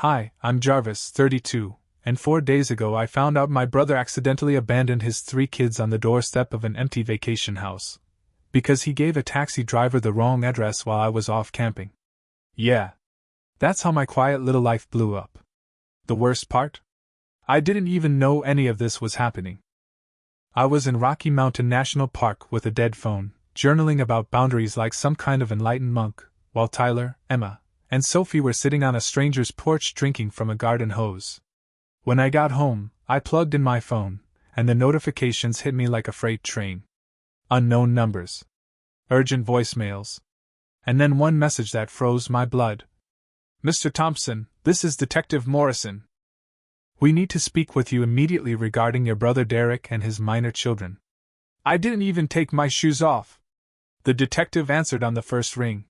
Hi, I'm Jarvis, 32, and 4 days ago I found out my brother accidentally abandoned his 3 kids on the doorstep of an empty vacation house. Because he gave a taxi driver the wrong address while I was off camping. Yeah. That's how my quiet little life blew up. The worst part? I didn't even know any of this was happening. I was in Rocky Mountain National Park with a dead phone, journaling about boundaries like some kind of enlightened monk, while Tyler, Emma, and Sophie were sitting on a stranger's porch drinking from a garden hose. When I got home, I plugged in my phone, and the notifications hit me like a freight train. Unknown numbers. Urgent voicemails. And then one message that froze my blood. Mr. Thompson, this is Detective Morrison. We need to speak with you immediately regarding your brother Derek and his minor children. I didn't even take my shoes off. The detective answered on the first ring.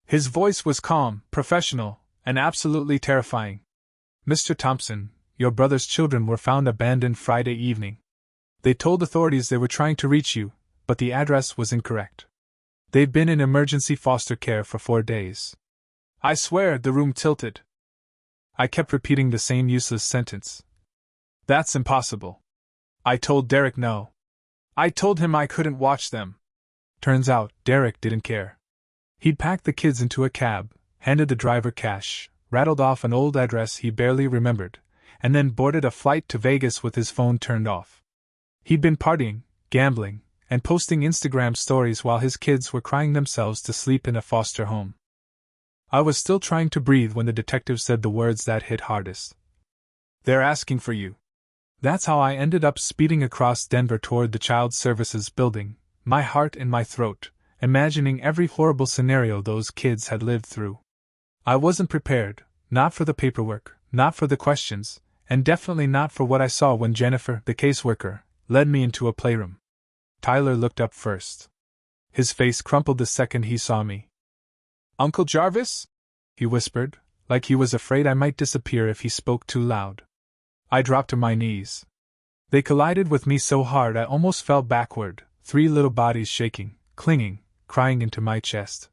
His voice was calm, professional, and absolutely terrifying. Mr. Thompson, your brother's children were found abandoned Friday evening. They told authorities they were trying to reach you, but the address was incorrect. They've been in emergency foster care for 4 days. I swear the room tilted. I kept repeating the same useless sentence. That's impossible. I told Derek no. I told him I couldn't watch them. Turns out, Derek didn't care. He'd packed the kids into a cab, handed the driver cash, rattled off an old address he barely remembered, and then boarded a flight to Vegas with his phone turned off. He'd been partying, gambling, and posting Instagram stories while his kids were crying themselves to sleep in a foster home. I was still trying to breathe when the detective said the words that hit hardest. They're asking for you. That's how I ended up speeding across Denver toward the Child Services building, my heart in my throat, imagining every horrible scenario those kids had lived through. I wasn't prepared, not for the paperwork, not for the questions, and definitely not for what I saw when Jennifer, the caseworker, led me into a playroom. Tyler looked up first. His face crumpled the second he saw me. Uncle Jarvis? He whispered, like he was afraid I might disappear if he spoke too loud. I dropped to my knees. They collided with me so hard I almost fell backward, 3 little bodies shaking, clinging, crying into my chest.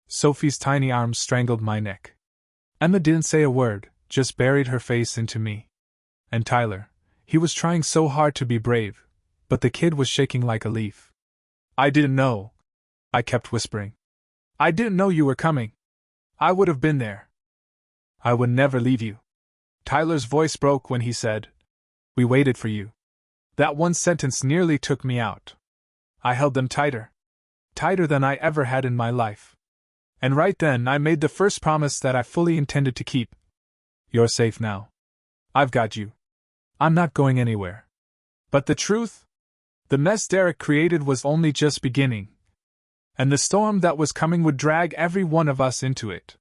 Sophie's tiny arms strangled my neck. Emma didn't say a word, just buried her face into me. And Tyler, he was trying so hard to be brave, but the kid was shaking like a leaf. I didn't know. I kept whispering. I didn't know you were coming. I would have been there. I would never leave you. Tyler's voice broke when he said, We waited for you. That one sentence nearly took me out. I held them tighter. Tighter than I ever had in my life. And right then I made the first promise that I fully intended to keep. You're safe now. I've got you. I'm not going anywhere. But the truth? The mess Derek created was only just beginning. And the storm that was coming would drag every one of us into it.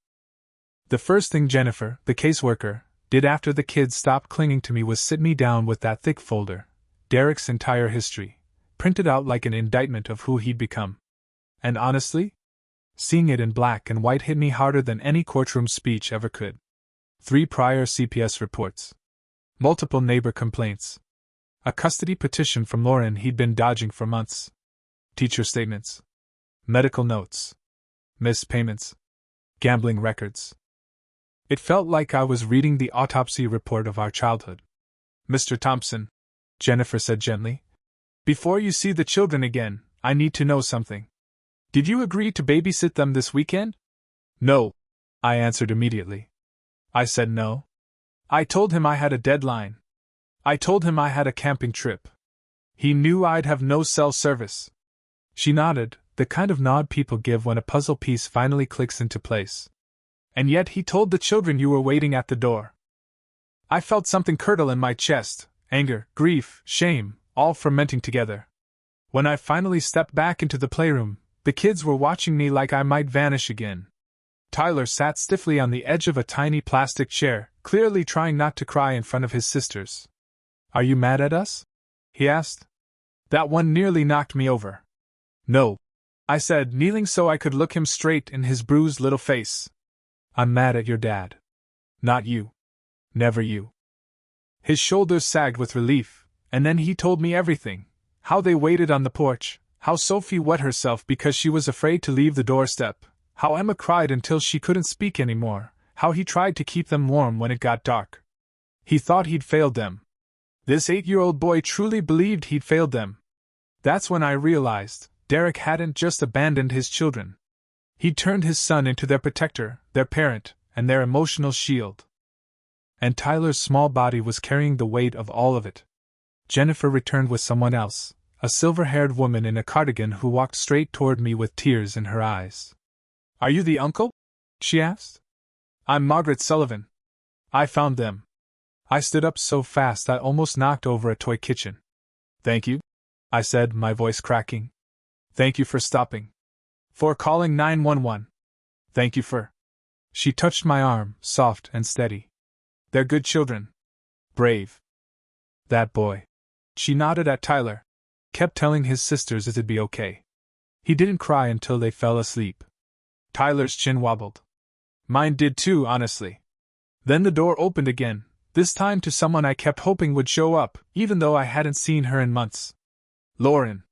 The first thing Jennifer, the caseworker, did after the kids stopped clinging to me was sit me down with that thick folder, Derek's entire history, printed out like an indictment of who he'd become. And honestly, seeing it in black and white hit me harder than any courtroom speech ever could. 3 prior CPS reports. Multiple neighbor complaints. A custody petition from Lauren he'd been dodging for months. Teacher statements. Medical notes. Missed payments. Gambling records. It felt like I was reading the autopsy report of our childhood. Mr. Thompson, Jennifer said gently, before you see the children again, I need to know something. Did you agree to babysit them this weekend? No, I answered immediately. I said no. I told him I had a deadline. I told him I had a camping trip. He knew I'd have no cell service. She nodded, the kind of nod people give when a puzzle piece finally clicks into place. And yet he told the children you were waiting at the door. I felt something curdle in my chest, anger, grief, shame, all fermenting together. When I finally stepped back into the playroom, the kids were watching me like I might vanish again. Tyler sat stiffly on the edge of a tiny plastic chair, clearly trying not to cry in front of his sisters. Are you mad at us? He asked. That one nearly knocked me over. No, I said, kneeling so I could look him straight in his bruised little face. I'm mad at your dad. Not you. Never you. His shoulders sagged with relief, and then he told me everything. How they waited on the porch, how Sophie wet herself because she was afraid to leave the doorstep, how Emma cried until she couldn't speak anymore, how he tried to keep them warm when it got dark. He thought he'd failed them. This 8-year-old boy truly believed he'd failed them. That's when I realized Derek hadn't just abandoned his children. He'd turned his son into their protector, their parent, and their emotional shield. And Tyler's small body was carrying the weight of all of it. Jennifer returned with someone else, a silver-haired woman in a cardigan who walked straight toward me with tears in her eyes. "Are you the uncle?" she asked. "I'm Margaret Sullivan. I found them." I stood up so fast I almost knocked over a toy kitchen. "Thank you," I said, my voice cracking. "Thank you for stopping. For calling 911. Thank you for—" She touched my arm, soft and steady. "They're good children. Brave. That boy," she nodded at Tyler, "kept telling his sisters it'd be okay. He didn't cry until they fell asleep." Tyler's chin wobbled. Mine did too, honestly. Then the door opened again, this time to someone I kept hoping would show up, even though I hadn't seen her in months. Lauren.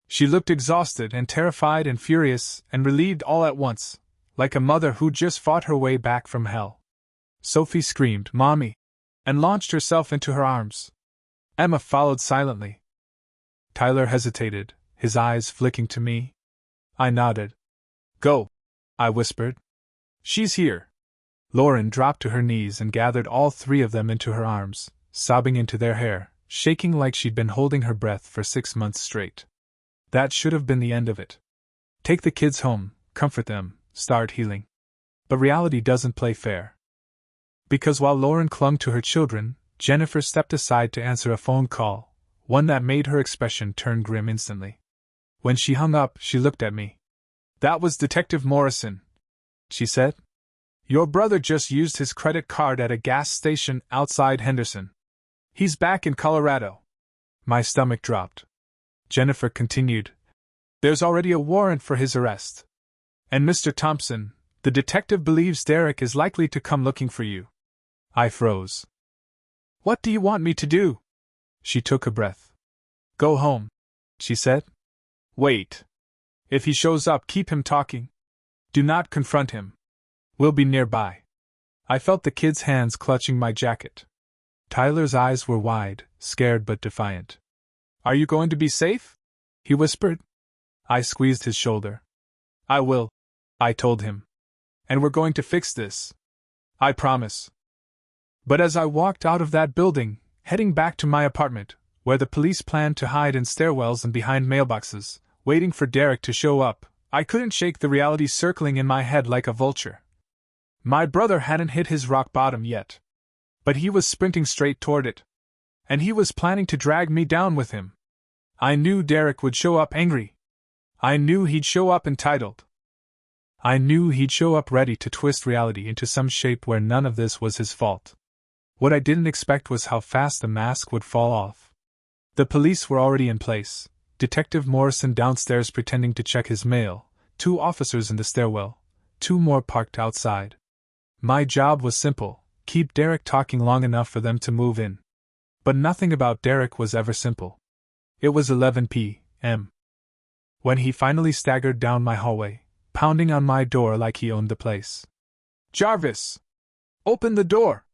She looked exhausted and terrified and furious and relieved all at once, like a mother who'd just fought her way back from hell. Sophie screamed, "Mommy!" and launched herself into her arms. Emma followed silently. Tyler hesitated, his eyes flicking to me. I nodded. "Go," I whispered. "She's here." Lauren dropped to her knees and gathered all three of them into her arms, sobbing into their hair, shaking like she'd been holding her breath for 6 months straight. That should have been the end of it. Take the kids home, comfort them, start healing. But reality doesn't play fair. Because while Lauren clung to her children, Jennifer stepped aside to answer a phone call, one that made her expression turn grim instantly. When she hung up, she looked at me. "That was Detective Morrison," she said. "Your brother just used his credit card at a gas station outside Henderson. He's back in Colorado." My stomach dropped. Jennifer continued, "There's already a warrant for his arrest. And Mr. Thompson, the detective believes Derek is likely to come looking for you." I froze. "What do you want me to do?" She took a breath. "Go home," she said. "Wait. If he shows up, keep him talking. Do not confront him. We'll be nearby." I felt the kid's hands clutching my jacket. Tyler's eyes were wide, scared but defiant. "Are you going to be safe?" he whispered. I squeezed his shoulder. "I will," I told him. "And we're going to fix this. I promise." But as I walked out of that building, heading back to my apartment, where the police planned to hide in stairwells and behind mailboxes, waiting for Derek to show up, I couldn't shake the reality circling in my head like a vulture. My brother hadn't hit his rock bottom yet. But he was sprinting straight toward it. And he was planning to drag me down with him. I knew Derek would show up angry. I knew he'd show up entitled. I knew he'd show up ready to twist reality into some shape where none of this was his fault. What I didn't expect was how fast the mask would fall off. The police were already in place, Detective Morrison downstairs pretending to check his mail, 2 officers in the stairwell, 2 more parked outside. My job was simple, keep Derek talking long enough for them to move in. But nothing about Derek was ever simple. It was 11 p.m. when he finally staggered down my hallway, pounding on my door like he owned the place. "Jarvis! Open the door!"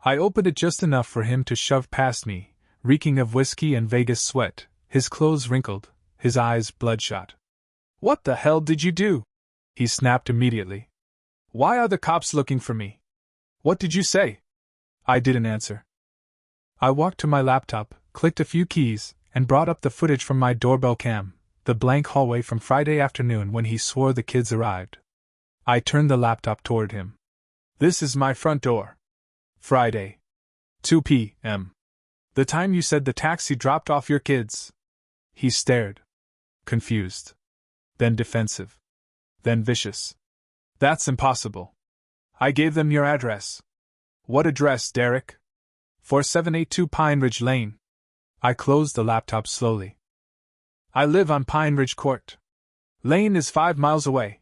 I opened it just enough for him to shove past me, reeking of whiskey and Vegas sweat, his clothes wrinkled, his eyes bloodshot. "What the hell did you do?" he snapped immediately. "Why are the cops looking for me? What did you say?" I didn't answer. I walked to my laptop, clicked a few keys, and brought up the footage from my doorbell cam, the blank hallway from Friday afternoon when he swore the kids arrived. I turned the laptop toward him. "This is my front door. Friday. 2 p.m. The time you said the taxi dropped off your kids." He stared. Confused. Then defensive. Then vicious. "That's impossible. I gave them your address." "What address, Derek?" 4782 Pine Ridge Lane. I closed the laptop slowly. "I live on Pine Ridge Court. Lane is 5 miles away."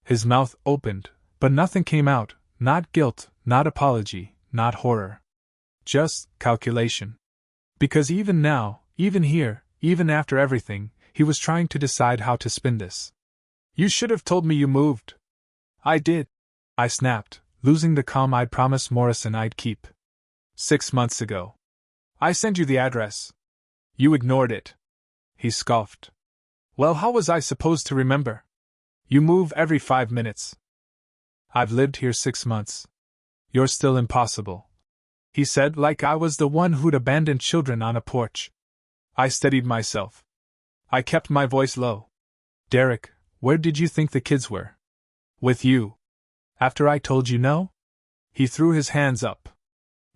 His mouth opened, but nothing came out, not guilt, not apology, not horror. Just calculation. Because even now, even here, even after everything, he was trying to decide how to spin this. "You should have told me you moved." "I did," I snapped, losing the calm I'd promised Morrison I'd keep. 6 months ago. I sent you the address. You ignored it. He scoffed. Well, how was I supposed to remember? You move every 5 minutes. I've lived here 6 months. You're still impossible, he said, like I was the one who'd abandoned children on a porch. I steadied myself. I kept my voice low. Derek, where did you think the kids were? With you. After I told you no? He threw his hands up.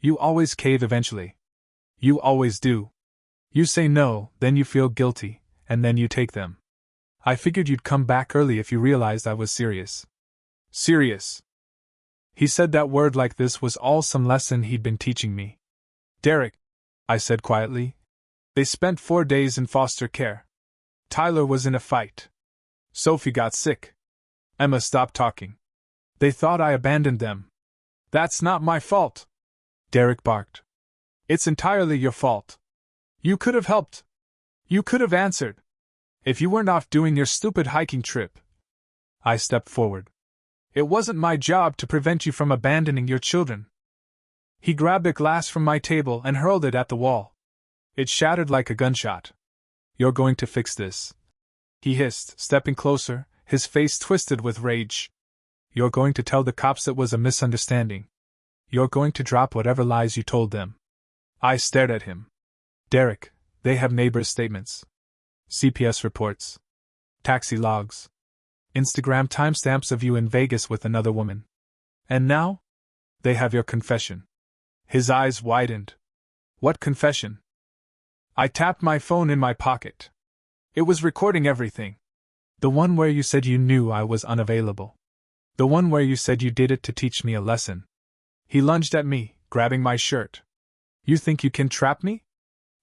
You always cave eventually. You always do. You say no, then you feel guilty, and then you take them. I figured you'd come back early if you realized I was serious. Serious. He said that word like this was all some lesson he'd been teaching me. Derek, I said quietly. They spent 4 days in foster care. Tyler was in a fight. Sophie got sick. Emma stopped talking. They thought I abandoned them. That's not my fault, Derek barked. It's entirely your fault. You could have helped. You could have answered. If you weren't off doing your stupid hiking trip. I stepped forward. It wasn't my job to prevent you from abandoning your children. He grabbed a glass from my table and hurled it at the wall. It shattered like a gunshot. You're going to fix this, he hissed, stepping closer, his face twisted with rage. You're going to tell the cops it was a misunderstanding. You're going to drop whatever lies you told them. I stared at him. Derek, they have neighbors' statements. CPS reports. Taxi logs. Instagram timestamps of you in Vegas with another woman. And now? They have your confession. His eyes widened. What confession? I tapped my phone in my pocket. It was recording everything. The one where you said you knew I was unavailable. The one where you said you did it to teach me a lesson. He lunged at me, grabbing my shirt. You think you can trap me?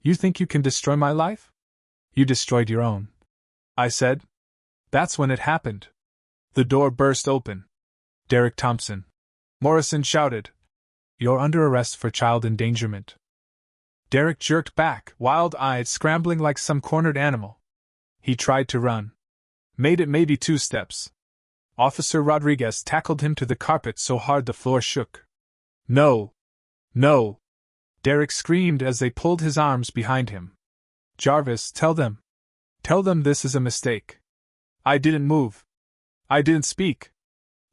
You think you can destroy my life? You destroyed your own, I said. That's when it happened. The door burst open. Derek Thompson. Morrison shouted. You're under arrest for child endangerment. Derek jerked back, wild-eyed, scrambling like some cornered animal. He tried to run. Made it maybe 2 steps. Officer Rodriguez tackled him to the carpet so hard the floor shook. No! No! Derek screamed as they pulled his arms behind him. Jarvis, tell them. Tell them this is a mistake. I didn't move. I didn't speak.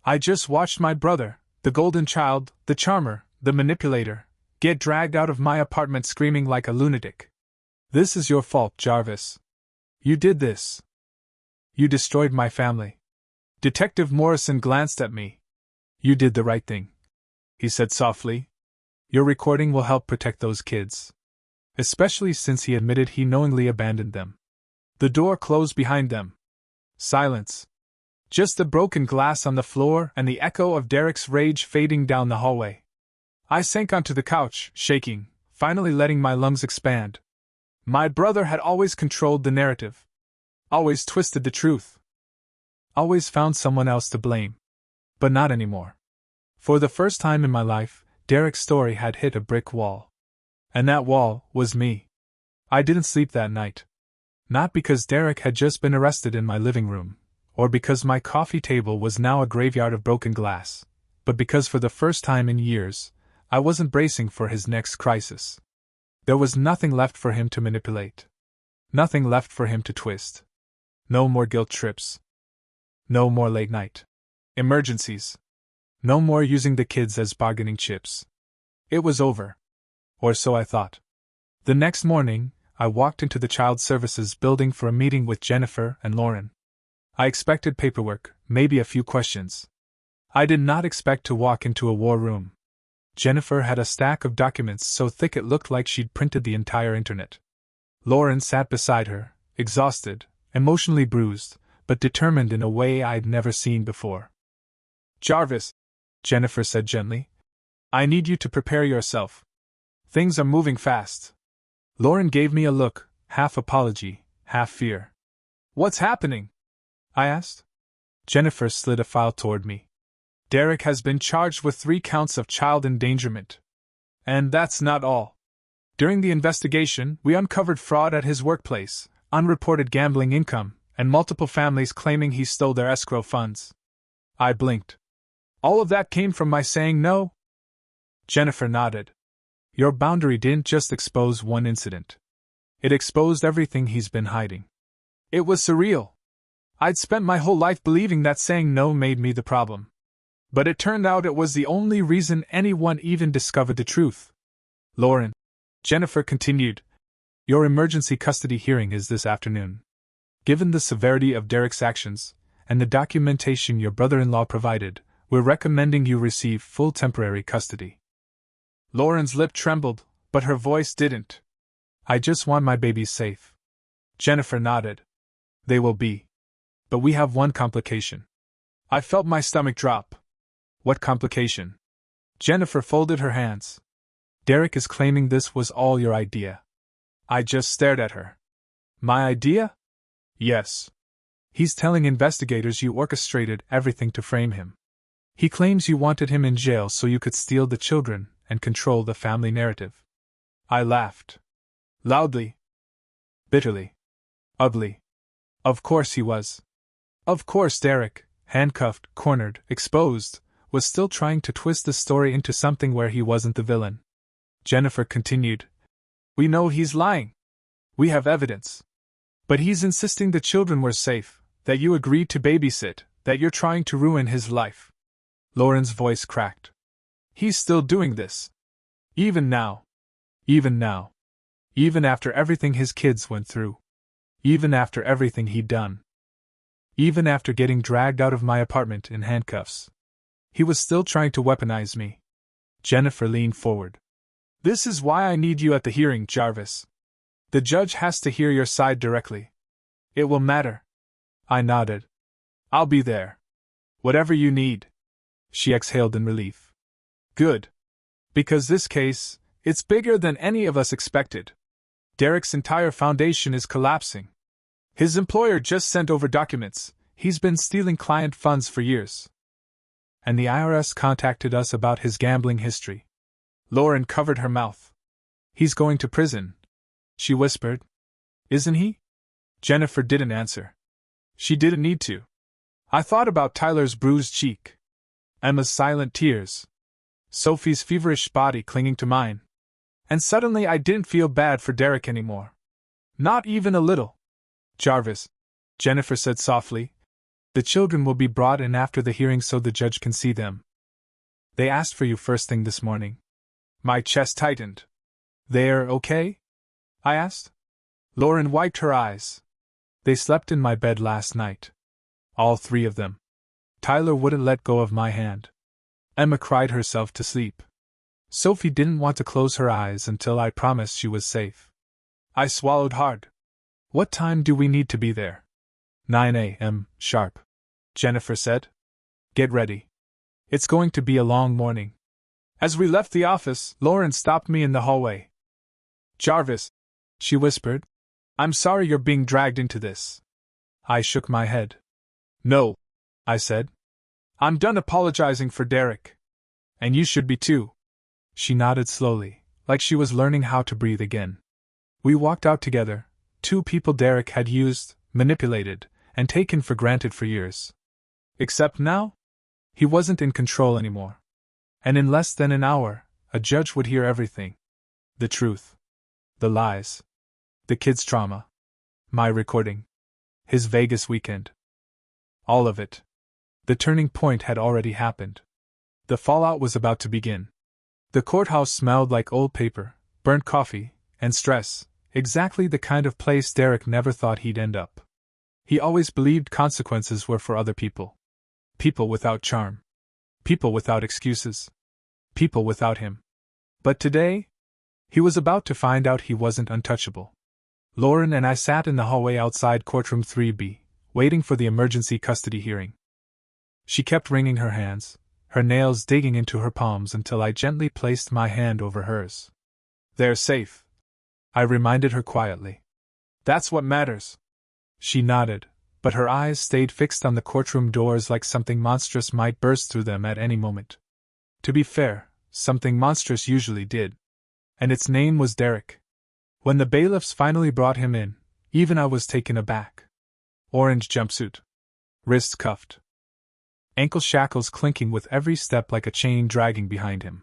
I just watched my brother, the golden child, the charmer, the manipulator, get dragged out of my apartment screaming like a lunatic. This is your fault, Jarvis. You did this. You destroyed my family. Detective Morrison glanced at me. You did the right thing, he said softly. Your recording will help protect those kids. Especially since he admitted he knowingly abandoned them. The door closed behind them. Silence. Just the broken glass on the floor and the echo of Derek's rage fading down the hallway. I sank onto the couch, shaking, finally letting my lungs expand. My brother had always controlled the narrative. Always twisted the truth. Always found someone else to blame. But not anymore. For the first time in my life, Derek's story had hit a brick wall. And that wall was me. I didn't sleep that night. Not because Derek had just been arrested in my living room, or because my coffee table was now a graveyard of broken glass, but because for the first time in years, I wasn't bracing for his next crisis. There was nothing left for him to manipulate. Nothing left for him to twist. No more guilt trips. No more late night emergencies. No more using the kids as bargaining chips. It was over. Or so I thought. The next morning, I walked into the Child Services building for a meeting with Jennifer and Lauren. I expected paperwork, maybe a few questions. I did not expect to walk into a war room. Jennifer had a stack of documents so thick it looked like she'd printed the entire internet. Lauren sat beside her, exhausted, emotionally bruised, but determined in a way I'd never seen before. Jarvis, Jennifer said gently, I need you to prepare yourself. Things are moving fast. Lauren gave me a look, half apology, half fear. What's happening? I asked. Jennifer slid a file toward me. Derek has been charged with 3 counts of child endangerment. And that's not all. During the investigation, we uncovered fraud at his workplace, unreported gambling income, and multiple families claiming he stole their escrow funds. I blinked. All of that came from my saying no? Jennifer nodded. Your boundary didn't just expose one incident. It exposed everything he's been hiding. It was surreal. I'd spent my whole life believing that saying no made me the problem. But it turned out it was the only reason anyone even discovered the truth. Lauren, Jennifer continued, your emergency custody hearing is this afternoon. Given the severity of Derek's actions, and the documentation your brother-in-law provided, we're recommending you receive full temporary custody. Lauren's lip trembled, but her voice didn't. I just want my babies safe. Jennifer nodded. They will be. But we have one complication. I felt my stomach drop. What complication? Jennifer folded her hands. Derek is claiming this was all your idea. I just stared at her. My idea? Yes. He's telling investigators you orchestrated everything to frame him. He claims you wanted him in jail so you could steal the children and control the family narrative. I laughed. Loudly. Bitterly. Ugly. Of course he was. Of course Derek, handcuffed, cornered, exposed, was still trying to twist the story into something where he wasn't the villain. Jennifer continued. We know he's lying. We have evidence. But he's insisting the children were safe, that you agreed to babysit, that you're trying to ruin his life. Lauren's voice cracked. He's still doing this. Even now. Even now. Even after everything his kids went through. Even after everything he'd done. Even after getting dragged out of my apartment in handcuffs. He was still trying to weaponize me. Jennifer leaned forward. This is why I need you at the hearing, Jarvis. The judge has to hear your side directly. It will matter. I nodded. I'll be there. Whatever you need. She exhaled in relief. Good. Because this case, it's bigger than any of us expected. Derek's entire foundation is collapsing. His employer just sent over documents. He's been stealing client funds for years. And the IRS contacted us about his gambling history. Lauren covered her mouth. He's going to prison, she whispered. Isn't he? Jennifer didn't answer. She didn't need to. I thought about Tyler's bruised cheek. Emma's silent tears. Sophie's feverish body clinging to mine. And suddenly I didn't feel bad for Derek anymore. Not even a little. Jarvis, Jennifer said softly, the children will be brought in after the hearing so the judge can see them. They asked for you first thing this morning. My chest tightened. They're okay? I asked. Lauren wiped her eyes. They slept in my bed last night. All three of them. Tyler wouldn't let go of my hand. Emma cried herself to sleep. Sophie didn't want to close her eyes until I promised she was safe. I swallowed hard. What time do we need to be there? 9 a.m. sharp, Jennifer said. Get ready. It's going to be a long morning. As we left the office, Lauren stopped me in the hallway. Jarvis, she whispered, I'm sorry you're being dragged into this. I shook my head. No, I said. I'm done apologizing for Derek. And you should be too. She nodded slowly, like she was learning how to breathe again. We walked out together, two people Derek had used, manipulated, and taken for granted for years. Except now? He wasn't in control anymore. And in less than an hour, a judge would hear everything. The truth. The lies. The kid's trauma. My recording. His Vegas weekend. All of it. The turning point had already happened. The fallout was about to begin. The courthouse smelled like old paper, burnt coffee, and stress, exactly the kind of place Derek never thought he'd end up. He always believed consequences were for other people. People without charm. People without excuses. People without him. But today, he was about to find out he wasn't untouchable. Lauren and I sat in the hallway outside courtroom 3B, waiting for the emergency custody hearing. She kept wringing her hands, her nails digging into her palms until I gently placed my hand over hers. They're safe, I reminded her quietly. That's what matters. She nodded, but her eyes stayed fixed on the courtroom doors like something monstrous might burst through them at any moment. To be fair, something monstrous usually did. And its name was Derek. When the bailiffs finally brought him in, even I was taken aback. Orange jumpsuit. Wrists cuffed. ankle shackles clinking with every step like a chain dragging behind him.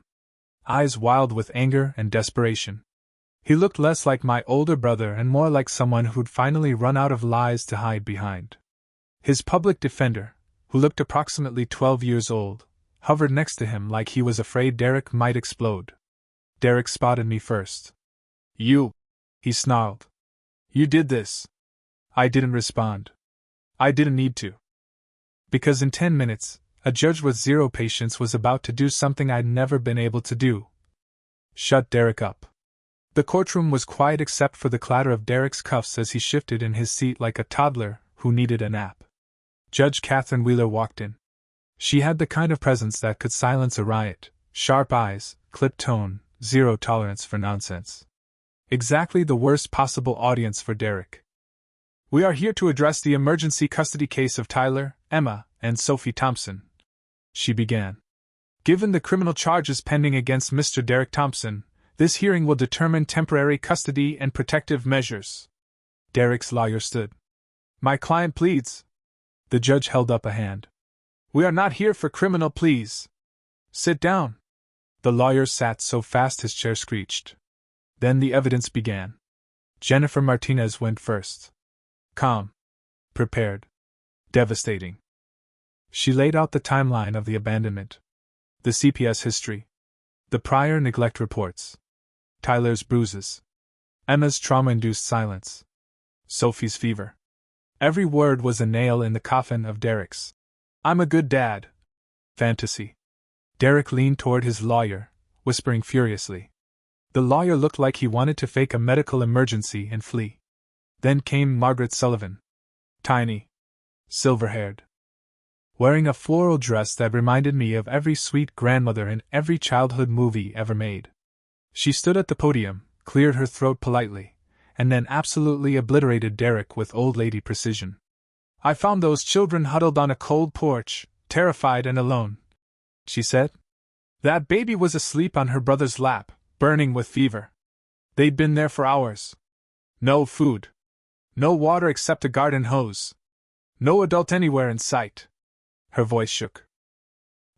Eyes wild with anger and desperation. He looked less like my older brother and more like someone who'd finally run out of lies to hide behind. His public defender, who looked approximately 12 years old, hovered next to him like he was afraid Derek might explode. Derek spotted me first. "You," he snarled. "You did this." I didn't respond. I didn't need to. Because in 10 minutes, a judge with zero patience was about to do something I'd never been able to do. Shut Derek up. The courtroom was quiet except for the clatter of Derek's cuffs as he shifted in his seat like a toddler who needed a nap. Judge Catherine Wheeler walked in. She had the kind of presence that could silence a riot: sharp eyes, clipped tone, zero tolerance for nonsense. Exactly the worst possible audience for Derek. "We are here to address the emergency custody case of Tyler, Emma, and Sophie Thompson," she began. "Given the criminal charges pending against Mr. Derek Thompson, this hearing will determine temporary custody and protective measures." Derek's lawyer stood. "My client pleads." The judge held up a hand. "We are not here for criminal pleas." "Sit down." The lawyer sat so fast his chair screeched. Then the evidence began. Jennifer Martinez went first. Calm. Prepared. Devastating. She laid out the timeline of the abandonment. The CPS history. The prior neglect reports. Tyler's bruises. Emma's trauma-induced silence. Sophie's fever. Every word was a nail in the coffin of Derek's "I'm a good dad" fantasy. Derek leaned toward his lawyer, whispering furiously. The lawyer looked like he wanted to fake a medical emergency and flee. Then came Margaret Sullivan. Tiny. Silver-haired. Wearing a floral dress that reminded me of every sweet grandmother in every childhood movie ever made. She stood at the podium, cleared her throat politely, and then absolutely obliterated Derek with old lady precision. "I found those children huddled on a cold porch, terrified and alone," she said. "That baby was asleep on her brother's lap, burning with fever. They'd been there for hours. No food. No water except a garden hose. No adult anywhere in sight." Her voice shook.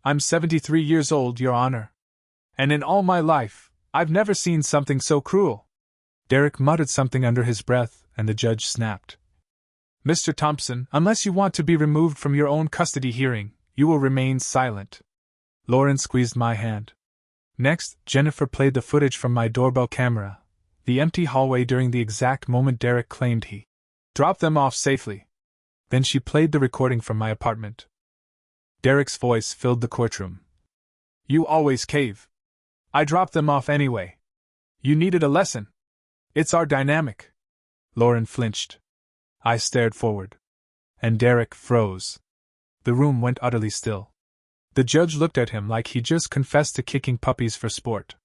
"I'm 73 years old, Your Honor. And in all my life, I've never seen something so cruel." Derek muttered something under his breath, and the judge snapped. "Mr. Thompson, unless you want to be removed from your own custody hearing, you will remain silent." Lauren squeezed my hand. Next, Jennifer played the footage from my doorbell camera, the empty hallway during the exact moment Derek claimed he dropped them off safely. Then she played the recording from my apartment. Derek's voice filled the courtroom. "You always cave. I dropped them off anyway. You needed a lesson. It's our dynamic." Lauren flinched. I stared forward. And Derek froze. The room went utterly still. The judge looked at him like he just confessed to kicking puppies for sport.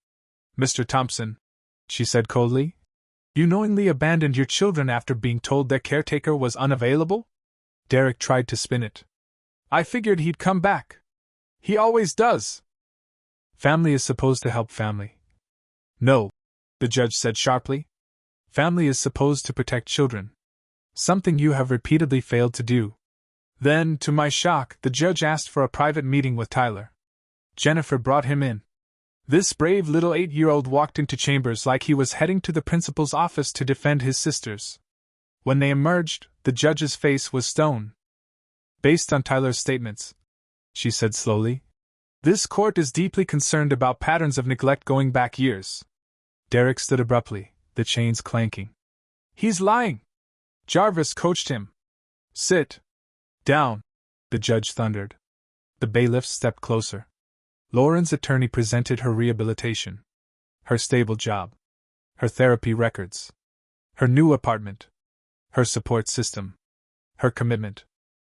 "Mr. Thompson," she said coldly, "you knowingly abandoned your children after being told their caretaker was unavailable?" Derek tried to spin it. "I figured he'd come back. He always does." "Family is supposed to help family." "No," the judge said sharply. "Family is supposed to protect children. Something you have repeatedly failed to do." Then, to my shock, the judge asked for a private meeting with Tyler. Jennifer brought him in. This brave little 8-year-old walked into chambers like he was heading to the principal's office to defend his sisters. When they emerged, the judge's face was stone. "Based on Tyler's statements," she said slowly, "this court is deeply concerned about patterns of neglect going back years." Derek stood abruptly, the chains clanking. "He's lying!" Jarvis coached him. "Sit down," the judge thundered. The bailiffs stepped closer. Lauren's attorney presented her rehabilitation. Her stable job. Her therapy records. Her new apartment. Her support system. Her commitment.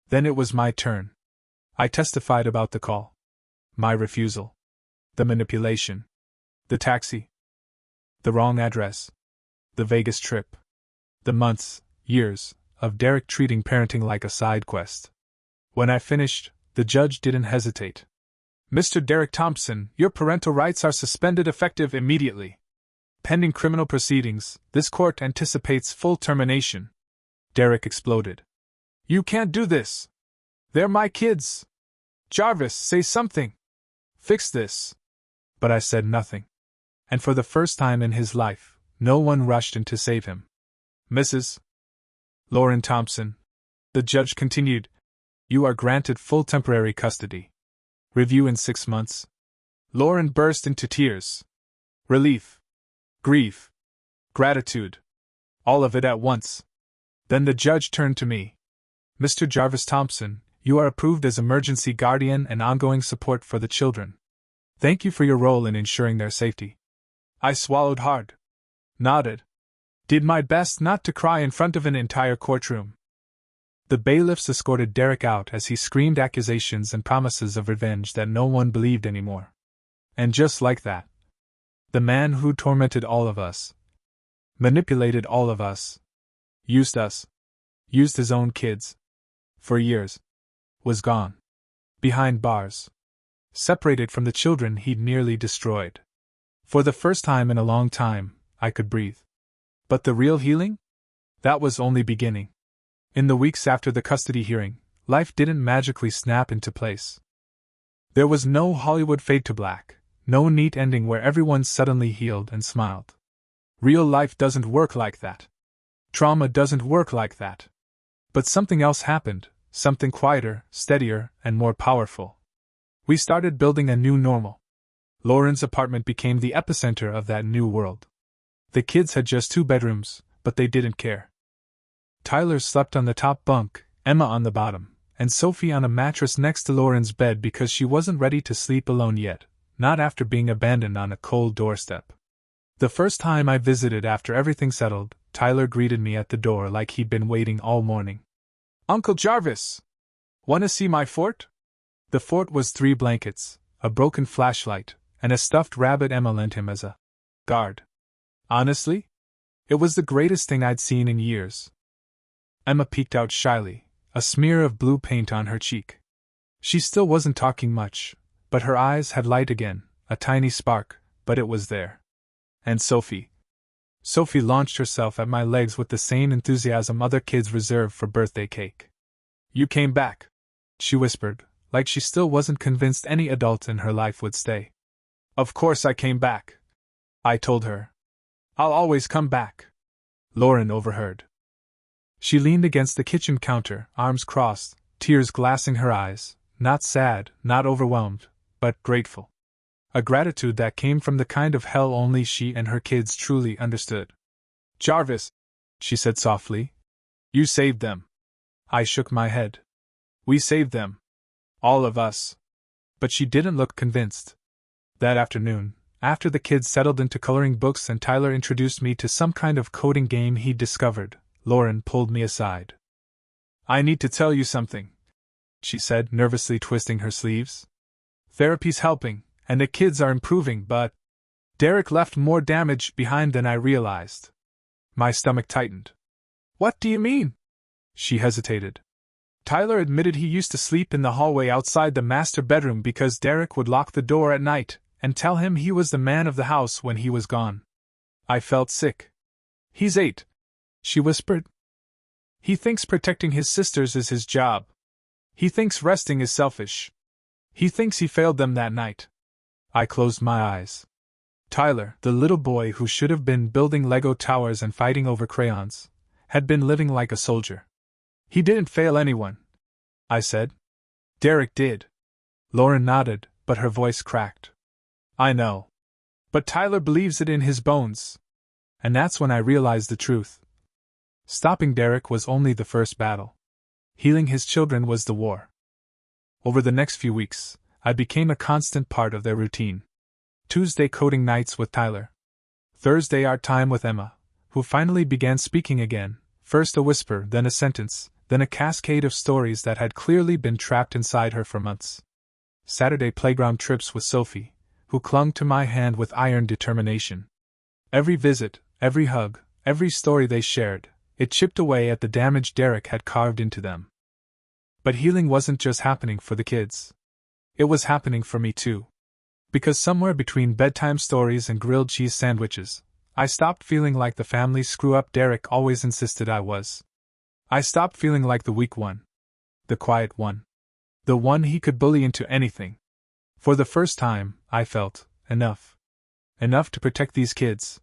Then it was my turn. I testified about the call. My refusal. The manipulation. The taxi. The wrong address. The Vegas trip. The months, years, of Derek treating parenting like a side quest. When I finished, the judge didn't hesitate. "Mr. Derek Thompson, your parental rights are suspended effective immediately. Pending criminal proceedings, this court anticipates full termination." Derek exploded. "You can't do this! They're my kids!" Jarvis, say something! Fix this! But I said nothing. And for the first time in his life, no one rushed in to save him. Mrs. Lauren Thompson, the judge continued, you are granted full temporary custody. Review in 6 months. Lauren burst into tears. Relief. Grief. Gratitude. All of it at once. Then the judge turned to me. Mr. Jarvis Thompson, you are approved as emergency guardian and ongoing support for the children. Thank you for your role in ensuring their safety. I swallowed hard. Nodded. Did my best not to cry in front of an entire courtroom. The bailiffs escorted Derek out as he screamed accusations and promises of revenge that no one believed anymore. And just like that, the man who tormented all of us, manipulated all of us, used his own kids, for years, was gone. Behind bars. Separated from the children he'd nearly destroyed. For the first time in a long time, I could breathe. But the real healing? That was only beginning. In the weeks after the custody hearing, life didn't magically snap into place. There was no Hollywood fade to black, no neat ending where everyone suddenly healed and smiled. Real life doesn't work like that. Trauma doesn't work like that. But something else happened, something quieter, steadier, and more powerful. We started building a new normal. Lauren's apartment became the epicenter of that new world. The kids had just 2 bedrooms, but they didn't care. Tyler slept on the top bunk, Emma on the bottom, and Sophie on a mattress next to Lauren's bed because she wasn't ready to sleep alone yet, not after being abandoned on a cold doorstep. The first time I visited after everything settled, Tyler greeted me at the door like he'd been waiting all morning. Uncle Jarvis! Wanna see my fort? The fort was 3 blankets, a broken flashlight, and a stuffed rabbit Emma lent him as a guard. Honestly? It was the greatest thing I'd seen in years. Emma peeked out shyly, a smear of blue paint on her cheek. She still wasn't talking much, but her eyes had light again, a tiny spark, but it was there. And Sophie? Sophie launched herself at my legs with the same enthusiasm other kids reserve for birthday cake. You came back, she whispered, like she still wasn't convinced any adult in her life would stay. Of course I came back, I told her. I'll always come back. Lauren overheard. She leaned against the kitchen counter, arms crossed, tears glassing her eyes, not sad, not overwhelmed, but grateful. A gratitude that came from the kind of hell only she and her kids truly understood. Jarvis, she said softly, you saved them. I shook my head. We saved them. All of us. But she didn't look convinced. That afternoon, after the kids settled into coloring books and Tyler introduced me to some kind of coding game he'd discovered, Lauren pulled me aside. I need to tell you something, she said, nervously twisting her sleeves. Therapy's helping, and the kids are improving, but Derek left more damage behind than I realized. My stomach tightened. What do you mean? She hesitated. Tyler admitted he used to sleep in the hallway outside the master bedroom because Derek would lock the door at night and tell him he was the man of the house when he was gone. I felt sick. He's 8, she whispered. He thinks protecting his sisters is his job. He thinks resting is selfish. He thinks he failed them that night. I closed my eyes. Tyler, the little boy who should have been building Lego towers and fighting over crayons, had been living like a soldier. He didn't fail anyone, I said. Derek did. Lauren nodded, but her voice cracked. I know. But Tyler believes it in his bones. And that's when I realized the truth. Stopping Derek was only the first battle. Healing his children was the war. Over the next few weeks, I became a constant part of their routine. Tuesday coding nights with Tyler. Thursday art time with Emma, who finally began speaking again, first a whisper, then a sentence, then a cascade of stories that had clearly been trapped inside her for months. Saturday playground trips with Sophie, who clung to my hand with iron determination. Every visit, every hug, every story they shared, it chipped away at the damage Derek had carved into them. But healing wasn't just happening for the kids. It was happening for me too. Because somewhere between bedtime stories and grilled cheese sandwiches, I stopped feeling like the family screw-up Derek always insisted I was. I stopped feeling like the weak one. The quiet one. The one he could bully into anything. For the first time, I felt enough. Enough to protect these kids.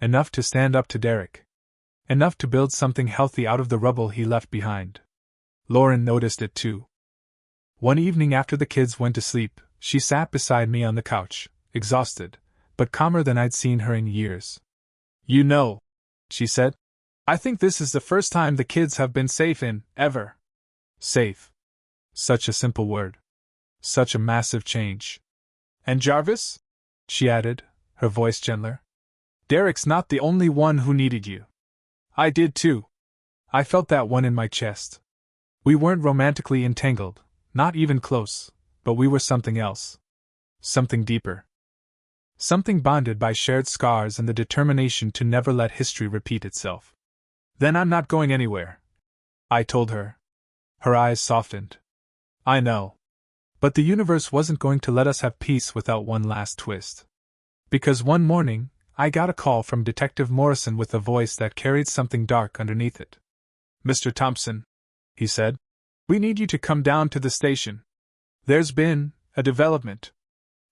Enough to stand up to Derek. Enough to build something healthy out of the rubble he left behind. Lauren noticed it too. One evening after the kids went to sleep, she sat beside me on the couch, exhausted, but calmer than I'd seen her in years. "You know," she said, "I think this is the first time the kids have been safe in, ever." Safe. Such a simple word. Such a massive change. "And Jarvis?" she added, her voice gentler. "Derek's not the only one who needed you. I did too." I felt that one in my chest. We weren't romantically entangled, not even close, but we were something else. Something deeper. Something bonded by shared scars and the determination to never let history repeat itself. "Then I'm not going anywhere," I told her. Her eyes softened. "I know. But the universe wasn't going to let us have peace without one last twist. Because one morning, I got a call from Detective Morrison with a voice that carried something dark underneath it. "Mr. Thompson," he said, "we need you to come down to the station. There's been a development.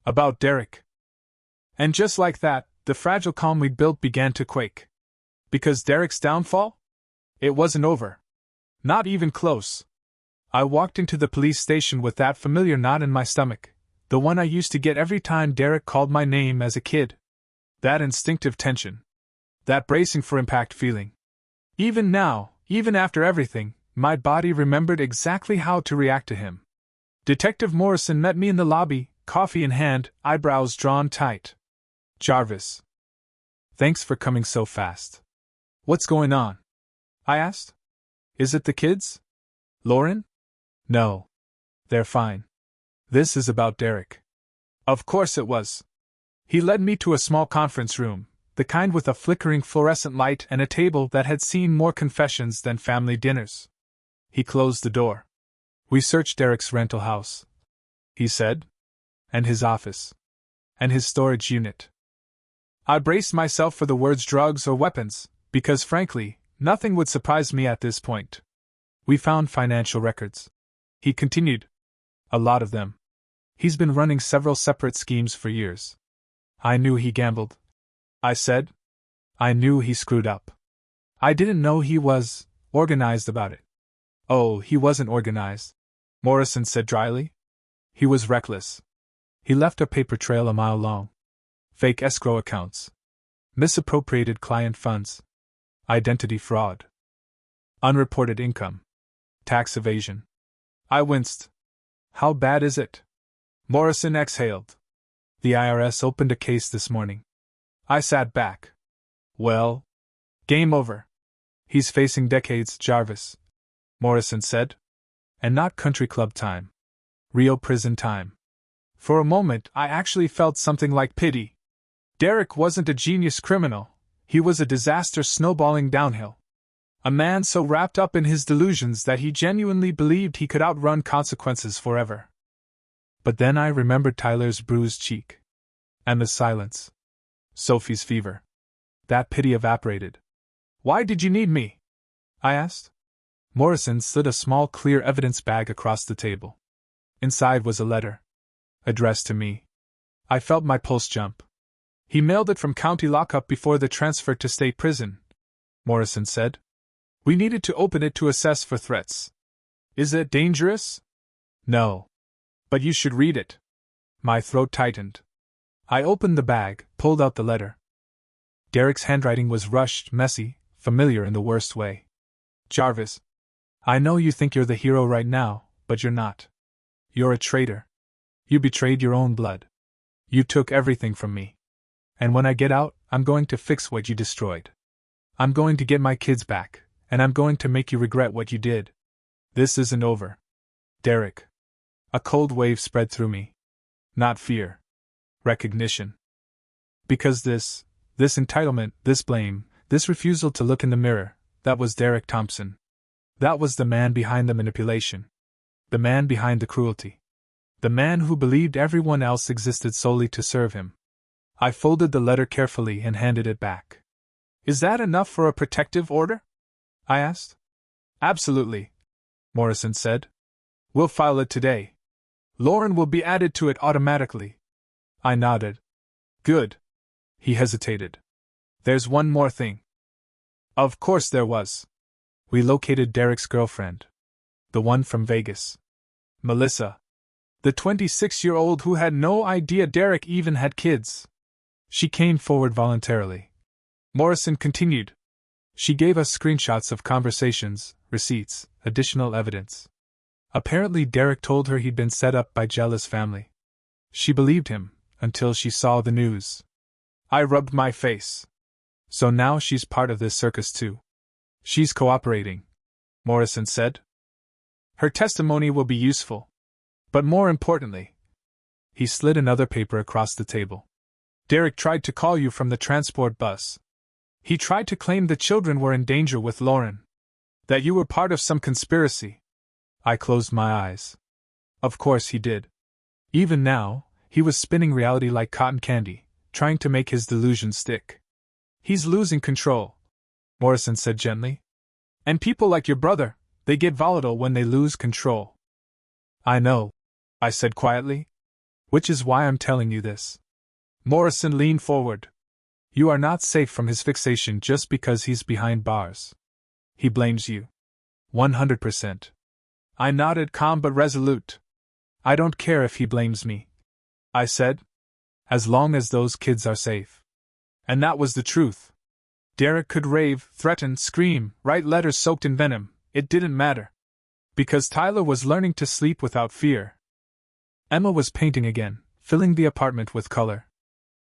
About Derek." And just like that, the fragile calm we'd built began to quake. Because Derek's downfall? It wasn't over. Not even close. I walked into the police station with that familiar knot in my stomach, the one I used to get every time Derek called my name as a kid. That instinctive tension. That bracing for impact feeling. Even now, even after everything, my body remembered exactly how to react to him. Detective Morrison met me in the lobby, coffee in hand, eyebrows drawn tight. "Jarvis. Thanks for coming so fast. What's going on?" I asked. "Is it the kids? Lauren?" "No. They're fine. This is about Derek." Of course it was. He led me to a small conference room, the kind with a flickering fluorescent light and a table that had seen more confessions than family dinners. He closed the door. "We searched Derek's rental house," he said, "and his office, and his storage unit." I braced myself for the words drugs or weapons, because frankly, nothing would surprise me at this point. "We found financial records," he continued. "A lot of them. He's been running several separate schemes for years." "I knew he gambled," I said. "I knew he screwed up. I didn't know he was organized about it." "Oh, he wasn't organized," Morrison said dryly. "He was reckless. He left a paper trail a mile long. Fake escrow accounts. Misappropriated client funds. Identity fraud. Unreported income. Tax evasion." I winced. "How bad is it?" Morrison exhaled. "The IRS opened a case this morning." I sat back. "Well, game over. He's facing decades, Jarvis," Morrison said. "And not country club time. Real prison time." For a moment, I actually felt something like pity. Derek wasn't a genius criminal, he was a disaster snowballing downhill. A man so wrapped up in his delusions that he genuinely believed he could outrun consequences forever. But then I remembered Tyler's bruised cheek. And the silence. Sophie's fever. That pity evaporated. "Why did you need me?" I asked. Morrison slid a small clear evidence bag across the table. Inside was a letter. Addressed to me. I felt my pulse jump. "He mailed it from county lockup before the transfer to state prison," Morrison said. "We needed to open it to assess for threats." "Is it dangerous?" "No. But you should read it." My throat tightened. I opened the bag, pulled out the letter. Derek's handwriting was rushed, messy, familiar in the worst way. "Jarvis, I know you think you're the hero right now, but you're not. You're a traitor. You betrayed your own blood. You took everything from me. And when I get out, I'm going to fix what you destroyed. I'm going to get my kids back, and I'm going to make you regret what you did. This isn't over. Derek." A cold wave spread through me. Not fear. Recognition. Because this entitlement, this blame, this refusal to look in the mirror, that was Derek Thompson. That was the man behind the manipulation. The man behind the cruelty. The man who believed everyone else existed solely to serve him. I folded the letter carefully and handed it back. "Is that enough for a protective order?" I asked. "Absolutely," Morrison said. We'll file it today. Lauren will be added to it automatically. I nodded. Good. He hesitated. There's one more thing. Of course there was. We located Derek's girlfriend. The one from Vegas. Melissa. The 26-year-old who had no idea Derek even had kids. She came forward voluntarily. Morrison continued. She gave us screenshots of conversations, receipts, additional evidence. Apparently Derek told her he'd been set up by jealous family. She believed him, until she saw the news. I rubbed my face. So now she's part of this circus too. She's cooperating, Morrison said. Her testimony will be useful. But more importantly, he slid another paper across the table. Derek tried to call you from the transport bus. He tried to claim the children were in danger with Lauren. That you were part of some conspiracy. I closed my eyes. Of course he did. Even now, he was spinning reality like cotton candy, trying to make his delusion stick. He's losing control, Morrison said gently. And people like your brother, they get volatile when they lose control. I know, I said quietly. Which is why I'm telling you this. Morrison leaned forward. You are not safe from his fixation just because he's behind bars. He blames you. 100%. I nodded, calm but resolute. I don't care if he blames me, I said. As long as those kids are safe. And that was the truth. Derek could rave, threaten, scream, write letters soaked in venom. It didn't matter. Because Tyler was learning to sleep without fear. Emma was painting again, filling the apartment with color.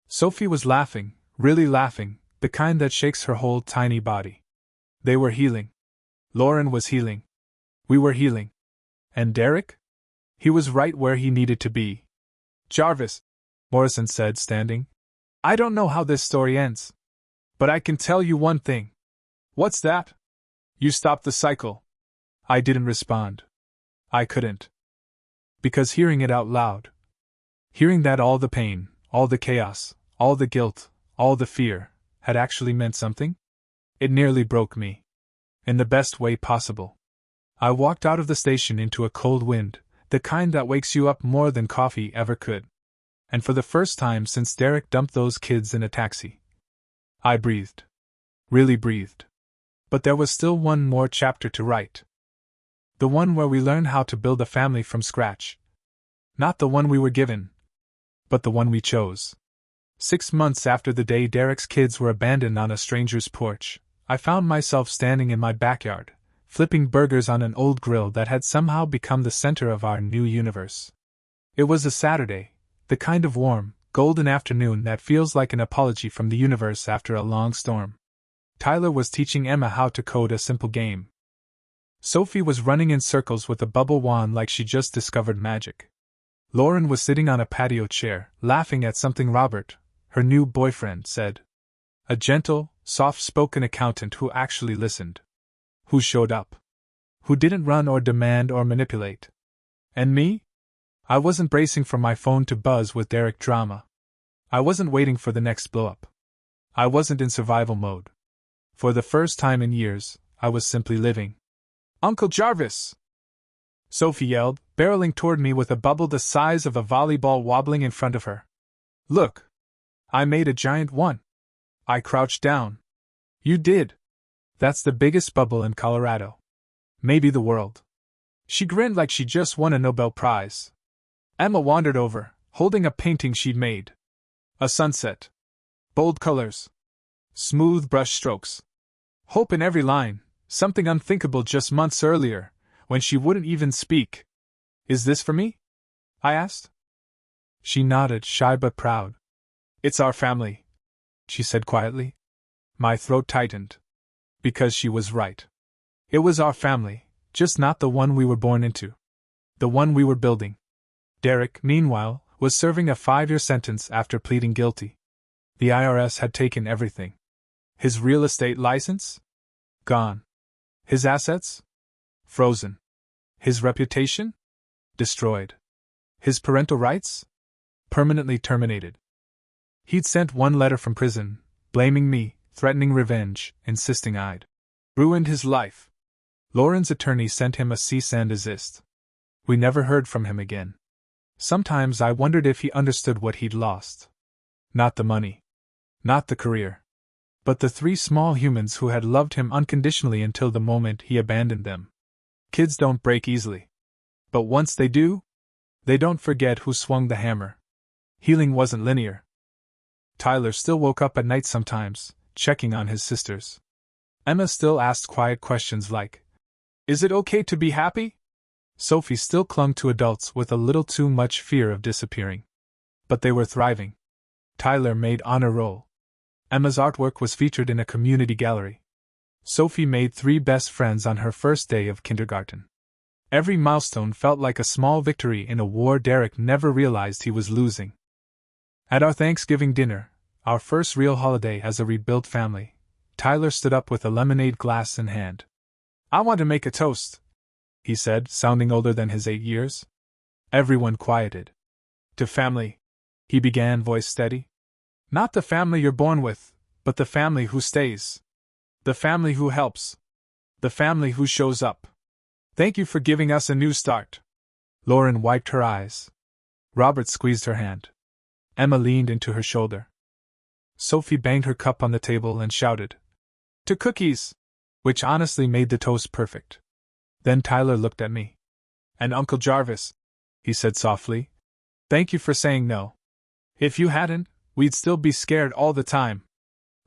Sophie was laughing, really laughing, the kind that shakes her whole tiny body. They were healing. Lauren was healing. We were healing. And Derek? He was right where he needed to be. Jarvis, Morrison said, standing. I don't know how this story ends. But I can tell you one thing. What's that? You stopped the cycle. I didn't respond. I couldn't. Because hearing it out loud, hearing that all the pain, all the chaos, all the guilt, all the fear, had actually meant something, it nearly broke me. In the best way possible. I walked out of the station into a cold wind, the kind that wakes you up more than coffee ever could. And for the first time since Derek dumped those kids in a taxi, I breathed. Really breathed. But there was still one more chapter to write. The one where we learn how to build a family from scratch. Not the one we were given, but the one we chose. 6 months after the day Derek's kids were abandoned on a stranger's porch, I found myself standing in my backyard, flipping burgers on an old grill that had somehow become the center of our new universe. It was a Saturday, the kind of warm, golden afternoon that feels like an apology from the universe after a long storm. Tyler was teaching Emma how to code a simple game. Sophie was running in circles with a bubble wand like she just discovered magic. Lauren was sitting on a patio chair, laughing at something Robert, her new boyfriend, said. A gentle, soft-spoken accountant who actually listened. Who showed up. Who didn't run or demand or manipulate. And me? I wasn't bracing for my phone to buzz with Derek drama. I wasn't waiting for the next blow-up. I wasn't in survival mode. For the first time in years, I was simply living. Uncle Jarvis! Sophie yelled, barreling toward me with a bubble the size of a volleyball wobbling in front of her. Look! I made a giant one. I crouched down. You did. That's the biggest bubble in Colorado. Maybe the world. She grinned like she just won a Nobel Prize. Emma wandered over, holding a painting she'd made. A sunset. Bold colors. Smooth brush strokes. Hope in every line, something unthinkable just months earlier, when she wouldn't even speak. Is this for me? I asked. She nodded, shy but proud. It's our family, she said quietly. My throat tightened. Because she was right. It was our family, just not the one we were born into. The one we were building. Derek, meanwhile, was serving a 5-year sentence after pleading guilty. The IRS had taken everything. His real estate license? Gone. His assets? Frozen. His reputation? Destroyed. His parental rights? Permanently terminated. He'd sent one letter from prison, blaming me, threatening revenge, insisting I'd ruined his life. Lauren's attorney sent him a cease and desist. We never heard from him again. Sometimes I wondered if he understood what he'd lost. Not the money. Not the career. But the 3 small humans who had loved him unconditionally until the moment he abandoned them. Kids don't break easily. But once they do, they don't forget who swung the hammer. Healing wasn't linear. Tyler still woke up at night sometimes, checking on his sisters. Emma still asked quiet questions like, "Is it okay to be happy?" Sophie still clung to adults with a little too much fear of disappearing. But they were thriving. Tyler made honor roll. Emma's artwork was featured in a community gallery. Sophie made 3 best friends on her first day of kindergarten. Every milestone felt like a small victory in a war Derek never realized he was losing. At our Thanksgiving dinner, our first real holiday as a rebuilt family, Tyler stood up with a lemonade glass in hand. "I want to make a toast," he said, sounding older than his 8 years. Everyone quieted. "To family," he began, voice steady. "Not the family you're born with, but the family who stays. The family who helps. The family who shows up. Thank you for giving us a new start." Lauren wiped her eyes. Robert squeezed her hand. Emma leaned into her shoulder. Sophie banged her cup on the table and shouted, "To cookies!" which honestly made the toast perfect. Then Tyler looked at me. "And Uncle Jarvis," he said softly, "thank you for saying no. If you hadn't, we'd still be scared all the time."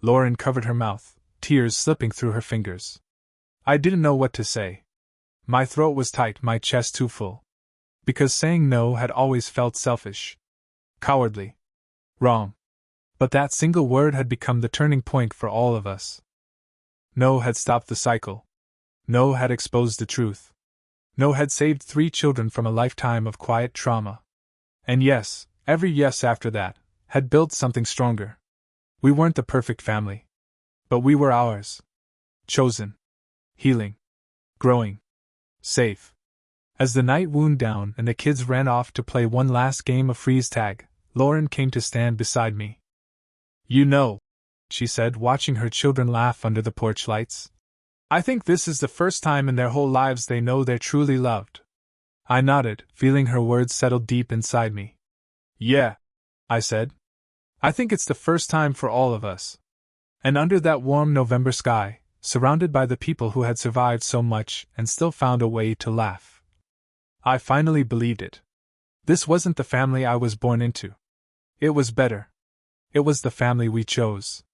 Lauren covered her mouth, tears slipping through her fingers. I didn't know what to say. My throat was tight, my chest too full. Because saying no had always felt selfish. Cowardly. Wrong. But that single word had become the turning point for all of us. No had stopped the cycle. No had exposed the truth. No had saved 3 children from a lifetime of quiet trauma. And yes, every yes after that, had built something stronger. We weren't the perfect family. But we were ours. Chosen. Healing. Growing. Safe. As the night wound down and the kids ran off to play one last game of freeze tag, Lauren came to stand beside me. "You know," she said, watching her children laugh under the porch lights, "I think this is the first time in their whole lives they know they're truly loved." I nodded, feeling her words settle deep inside me. "Yeah," I said. "I think it's the first time for all of us." And under that warm November sky, surrounded by the people who had survived so much and still found a way to laugh, I finally believed it. This wasn't the family I was born into. It was better. It was the family we chose.